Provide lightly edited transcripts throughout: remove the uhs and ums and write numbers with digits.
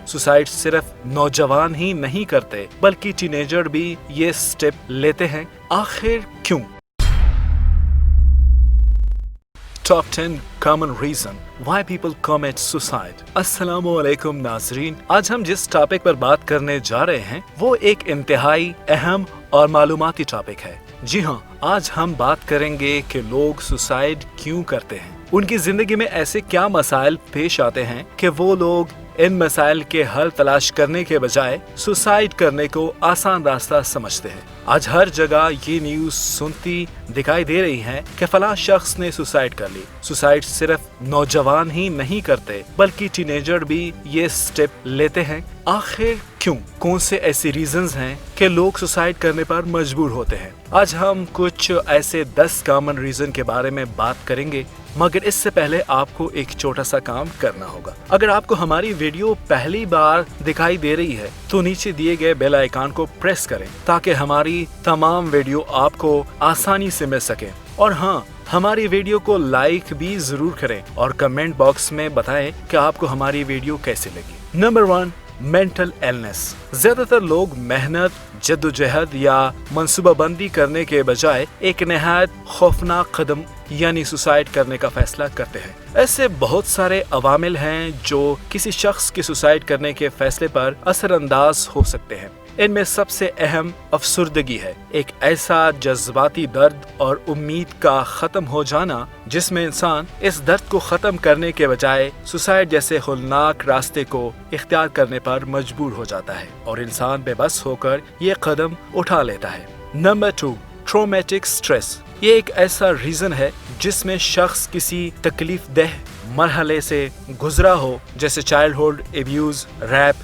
Suicide सिर्फ नौजवान ही नहीं करते बल्कि टीनेजर भी ये स्टेप लेते हैं। आखिर क्यों? Top 10 common reason why people commit suicide। अस्सलामुअलैकुम नाज़रीन, आज हम जिस टॉपिक पर बात करने जा रहे हैं वो एक इंतहाई अहम और मालूमाती टॉपिक है। जी हाँ, आज हम बात करेंगे कि लोग सुसाइड क्यों करते हैं, उनकी जिंदगी में ऐसे क्या मसाइल पेश आते हैं कि वो लोग इन मसाइल के हल तलाश करने के बजाय सुसाइड करने को आसान रास्ता समझते हैं। आज हर जगह ये न्यूज़ सुनती दिखाई दे रही है कि फलां शख्स ने सुसाइड कर ली। सुसाइड सिर्फ नौजवान ही नहीं करते बल्कि टीनेजर भी ये स्टेप लेते हैं। आखिर क्यों? कौन से ऐसे रीजंस हैं कि लोग सुसाइड करने पर मजबूर होते हैं? आज हम कुछ ऐसे 10 कॉमन रीजन के बारे में बात करेंगे, मगर इससे पहले आपको एक छोटा सा काम करना होगा। अगर आपको हमारी वीडियो पहली बार दिखाई दे रही है तो नीचे दिए गए बेल आइकन को प्रेस करें ताकि हमारी तमाम वीडियो आपको आसानी से मिल सके। और हाँ, हमारी वीडियो को लाइक भी जरूर करें और कमेंट बॉक्स में बताएं कि आपको हमारी वीडियो कैसी लगी। Number 1, mental illness. ज्यादातर लोग मेहनत, जद्दोजहद या मंसूबाबंदी करने के बजाय एक निहायत खौफनाक कदम यानी सुसाइड करने का फैसला करते हैं। ऐसे बहुत सारे अवामिल हैं जो किसी शख्स के सुसाइड करने के फैसले पर असरअंदाज हो सकते हैं। इनमें सबसे अहम अफसुर्दगी है, एक ऐसा जज्बाती दर्द और उम्मीद का खत्म हो जाना जिसमें इंसान इस दर्द को खत्म करने के बजाय सुसाइड जैसे होलनाक रास्ते को इख्तियार करने पर मजबूर हो जाता है और इंसान बेबस होकर ये कदम उठा लेता है। Number 2, traumatic stress. ये एक ऐसा रीजन है जिसमें शख्स किसी तकलीफ देह मरहले से गुजरा हो, जैसे childhood abuse, rape,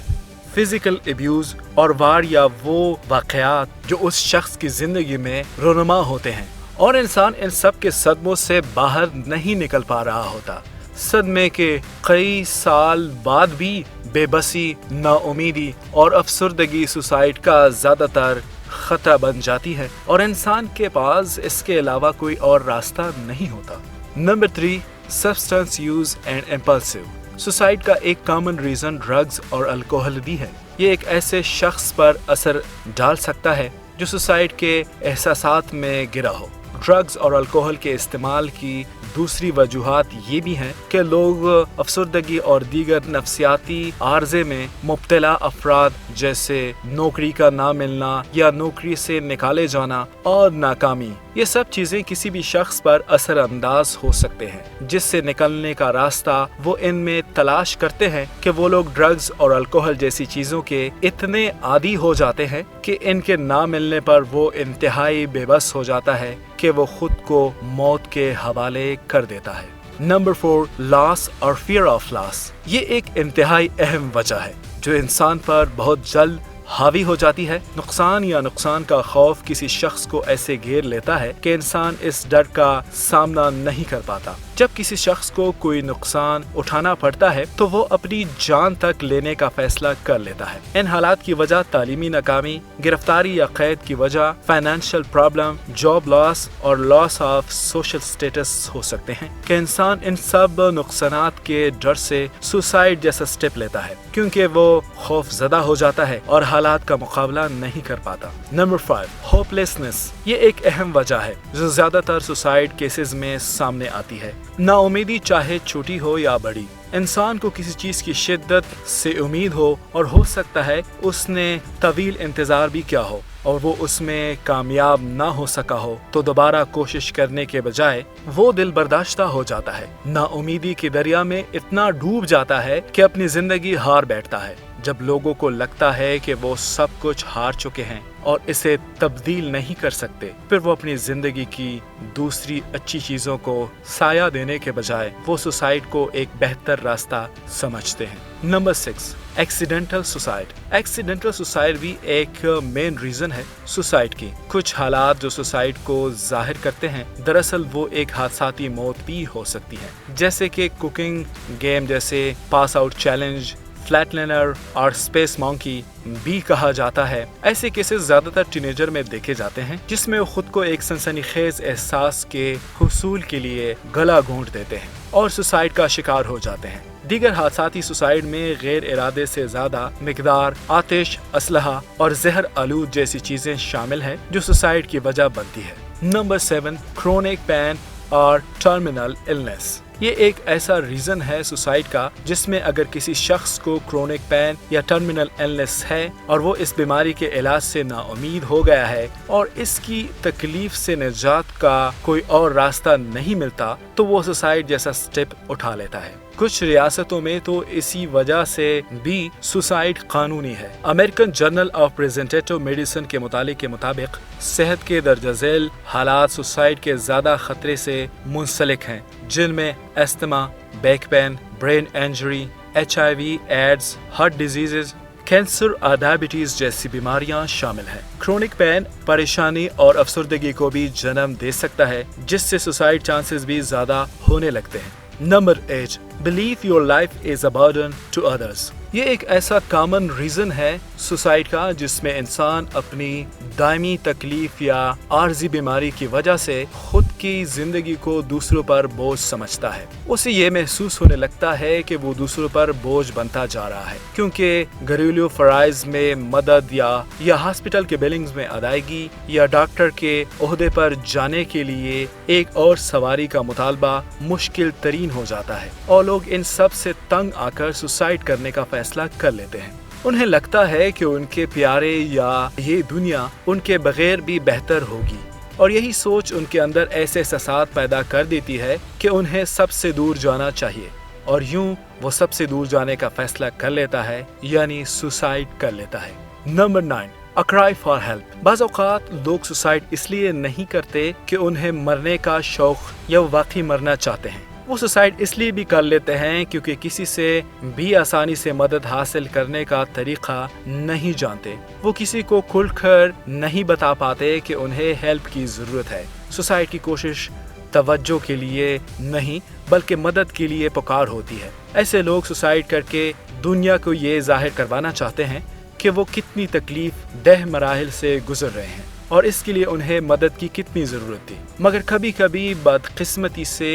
physical abuse और वार या वो वाकयात जो उस शख्स की जिंदगी में रोनुमा होते हैं और इंसान इन सब के सदमों से बाहर नहीं निकल पा रहा होता। सदमे के कई साल बाद भी बेबसी, नाउमीदी और अफसुर्दगी सुसाइड का ज्यादातर खतरा बन जाती है और इंसान के पास इसके अलावा कोई और रास्ता नहीं होता। Number 3, substance use and impulsive. Suicide का एक कॉमन रीजन ड्रग्स और अल्कोहल भी है। ये एक ऐसे शख्स पर असर डाल सकता है जो सुसाइड के एहसासात में गिरा हो। ड्रग्स और अल्कोहल के इस्तेमाल की दूसरी वजूहात ये भी हैं कि लोग अफसरदगी और दीगर नफ्सियाती आर्जे में मुब्तला अफराद जैसे नौकरी का ना मिलना या नौकरी से निकाले जाना और नाकामी, ये सब चीजें किसी भी शख्स पर असर अंदाज हो सकते हैं, जिससे निकलने का रास्ता वो इनमें तलाश करते हैं कि वो लोग ड्रग्स और अल्कोहल जैसी चीजों के इतने आदी हो जाते हैं कि इनके ना मिलने पर वो इंतहाई बेबस हो जाता है कि वो खुद को मौत के हवाले कर देता है। नंबर 4, लॉस और फियर ऑफ लॉस। ये एक इंतहाई अहम वजह है जो इंसान पर बहुत जल्द हावी हो जाती है। नुकसान या नुकसान का खौफ किसी शख्स को ऐसे घेर लेता है कि इंसान इस डर का सामना नहीं कर पाता। जब किसी शख्स को कोई नुकसान उठाना पड़ता है तो वो अपनी जान तक लेने का फैसला कर लेता है। इन हालात की वजह तालीमी नाकामी, गिरफ्तारी या कैद की वजह, फाइनेंशियल प्रॉब्लम, जॉब लॉस और लॉस ऑफ सोशल स्टेटस हो सकते हैं कि इंसान इन सब नुकसानात के डर से सुसाइड जैसा स्टेप लेता है क्योंकि वो खौफजदा हो जाता है और हालात का मुकाबला नहीं कर पाता। Number 5, hopelessness. ये एक अहम वजह है जो ज्यादातर सुसाइड केसेस में सामने आती है। नाउमीदी चाहे छोटी हो या बड़ी, इंसान को किसी चीज की शिद्दत से उम्मीद हो और हो सकता है उसने तवील इंतजार भी किया हो और वो उसमें कामयाब ना हो सका हो, तो दोबारा कोशिश करने के बजाय वो दिल बर्दाश्ता हो जाता है। नाउमीदी के दरिया में इतना डूब जाता है कि अपनी जिंदगी हार बैठता है। जब लोगों को लगता है कि वो सब कुछ हार चुके हैं और इसे तब्दील नहीं कर सकते, फिर वो अपनी जिंदगी की दूसरी अच्छी चीजों को साया देने के बजाय वो सुसाइड को एक बेहतर रास्ता समझते हैं। Number 6, accidental suicide. Accidental suicide भी एक मेन रीजन है सुसाइड की। कुछ हालात जो सुसाइड को जाहिर करते हैं, दरअसल वो एक हादसाती मौत भी हो सकती है, जैसे कि कुकिंग गेम जैसे पास आउट चैलेंज, फ्लैटलाइनर और स्पेस मॉन्की भी कहा जाता है। ऐसे केसेस ज्यादातर टीनेजर में देखे जाते हैं जिसमें वो खुद को एक सनसनीखेज एहसास के हुसूल के लिए गला घोंट देते हैं और सुसाइड का शिकार हो जाते हैं। दीगर हादसाती सुसाइड में गैर इरादे से ज्यादा मिकदार आतिश, असलहा और जहर आलूद जैसी चीजें शामिल हैं जो सुसाइड की वजह बनती है। नंबर 7, क्रोनिक पेन और टर्मिनल इलनेस। ये एक ऐसा रीजन है सुसाइड का जिसमें अगर किसी शख्स को क्रोनिक पेन या टर्मिनल इलनेस है और वो इस बीमारी के इलाज से नाउमीद हो गया है और इसकी तकलीफ से निजात का कोई और रास्ता नहीं मिलता तो वो सुसाइड जैसा स्टेप उठा लेता है। कुछ रियासतों में तो इसी वजह से भी सुसाइड कानूनी है। अमेरिकन जर्नल ऑफ प्रेजेंटेटिव मेडिसिन के मुताबिक सेहत के दर्जा झेल हालात सुसाइड के ज्यादा खतरे से मुंसलिक हैं, जिनमें asthma, back pain, brain injury, HIV, AIDS, heart diseases, cancer और डायबिटीज जैसी बीमारियां शामिल हैं। क्रोनिक पेन परेशानी और अफसरदगी को भी जन्म दे सकता है, जिससे सुसाइड चांसेस भी ज्यादा होने लगते हैं। Number 8, believe your life is a burden to others. ये एक ऐसा कॉमन रीजन है सुसाइड का जिसमें इंसान अपनी दायमी तकलीफ या आर्जी बीमारी की वजह से खुद की जिंदगी को दूसरों पर बोझ समझता है। उसे ये महसूस होने लगता है कि वो दूसरों पर बोझ बनता जा रहा है, क्योंकि घरेलू फराइज में मदद या हॉस्पिटल के बिलिंग्स में अदायगी या डॉक्टर के ओहदे पर जाने के लिए एक और सवारी का मुतालबा मुश्किल तरीन हो जाता है और लोग इन सब से तंग आकर सुसाइड करने का फैसला कर लेते हैं। उन्हें लगता है कि उनके प्यारे या ये दुनिया उनके बगैर भी बेहतर होगी और यही सोच उनके अंदर ऐसे एहसास पैदा कर देती है कि उन्हें सबसे दूर जाना चाहिए और यूं वो सबसे दूर जाने का फैसला कर लेता है, यानी सुसाइड कर लेता है। Number 9, a cry for help. बाज़ औक़ात लोग सुसाइड इसलिए नहीं करते कि उन्हें मरने का शौक या वाकई मरना चाहते हैं। वो सुसाइड इसलिए भी कर लेते हैं क्योंकि किसी से भी आसानी से मदद हासिल करने का तरीका नहीं जानते। वो किसी को खुलकर नहीं बता पाते कि उन्हें हेल्प की ज़रूरत है। सुसाइड की कोशिश तवज्जो के लिए नहीं बल्कि मदद के लिए पुकार होती है। ऐसे लोग सुसाइड करके दुनिया को ये जाहिर करवाना चाहते हैं कि वो कितनी तकलीफ दह मराहिल से गुजर रहे हैं और इसके लिए उन्हें मदद की कितनी ज़रूरत थी। मगर कभी कभी बदकिस्मती से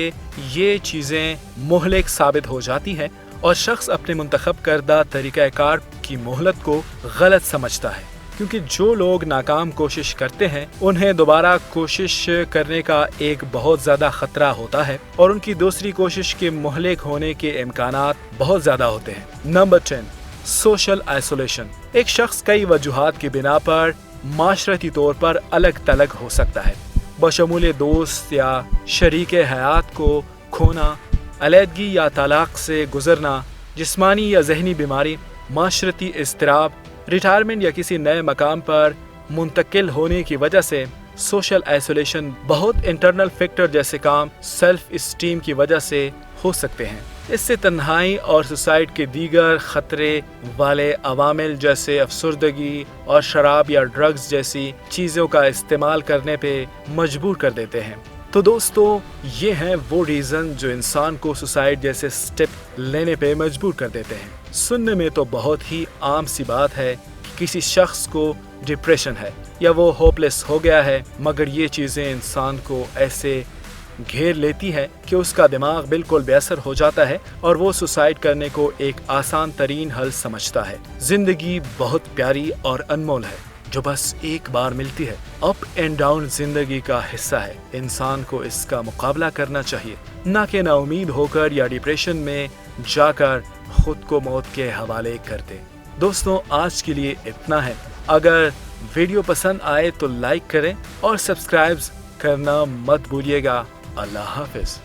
ये चीज़ें मोहलिक साबित हो जाती हैं और शख्स अपने मुंतखब करदा तरीक़ाकार की मोहलत को गलत समझता है, क्योंकि जो लोग नाकाम कोशिश करते हैं उन्हें दोबारा कोशिश करने का एक बहुत ज़्यादा ख़तरा होता है और उनकी दूसरी कोशिश के मोहलिक होने के इम्कानात बहुत ज़्यादा होते हैं। Number 10, social isolation. एक शख्स कई वजूहात की बिना पर माशरती तौर पर अलग तलग हो सकता है, बशमूल दोस्त या शरीक हयात को खोना, अलहदगी या तलाक से गुजरना, जिस्मानी या जहनी बीमारी, माशरती इज़्तिराब, रिटायरमेंट या किसी नए मकाम पर मुंतकिल होने की वजह से सोशल आइसोलेशन, बहुत इंटरनल फैक्टर जैसे काम सेल्फ इस्टीम की वजह से हो सकते हैं। इससे तन्हाई और सुसाइड के दीगर खतरे वाले अवामिल जैसे अफसरदगी और शराब या ड्रग्स जैसी चीज़ों का इस्तेमाल करने पे मजबूर कर देते हैं। तो दोस्तों, ये हैं वो रीज़न जो इंसान को सुसाइड जैसे स्टेप लेने पे मजबूर कर देते हैं। सुनने में तो बहुत ही आम सी बात है कि किसी शख्स को डिप्रेशन है या वो होपलेस हो गया है, मगर ये चीज़ें इंसान को ऐसे घेर लेती है कि उसका दिमाग बिल्कुल बेअसर हो जाता है और वो सुसाइड करने को एक आसान तरीन हल समझता है। जिंदगी बहुत प्यारी और अनमोल है जो बस एक बार मिलती है। अप एंड डाउन जिंदगी का हिस्सा है। इंसान को इसका मुकाबला करना चाहिए, ना कि नाउमीद होकर या डिप्रेशन में जाकर खुद को मौत के हवाले कर दे। दोस्तों, आज के लिए इतना है। अगर वीडियो पसंद आए तो लाइक करें और सब्सक्राइब करना मत भूलिएगा। अल्लाह हाफिज।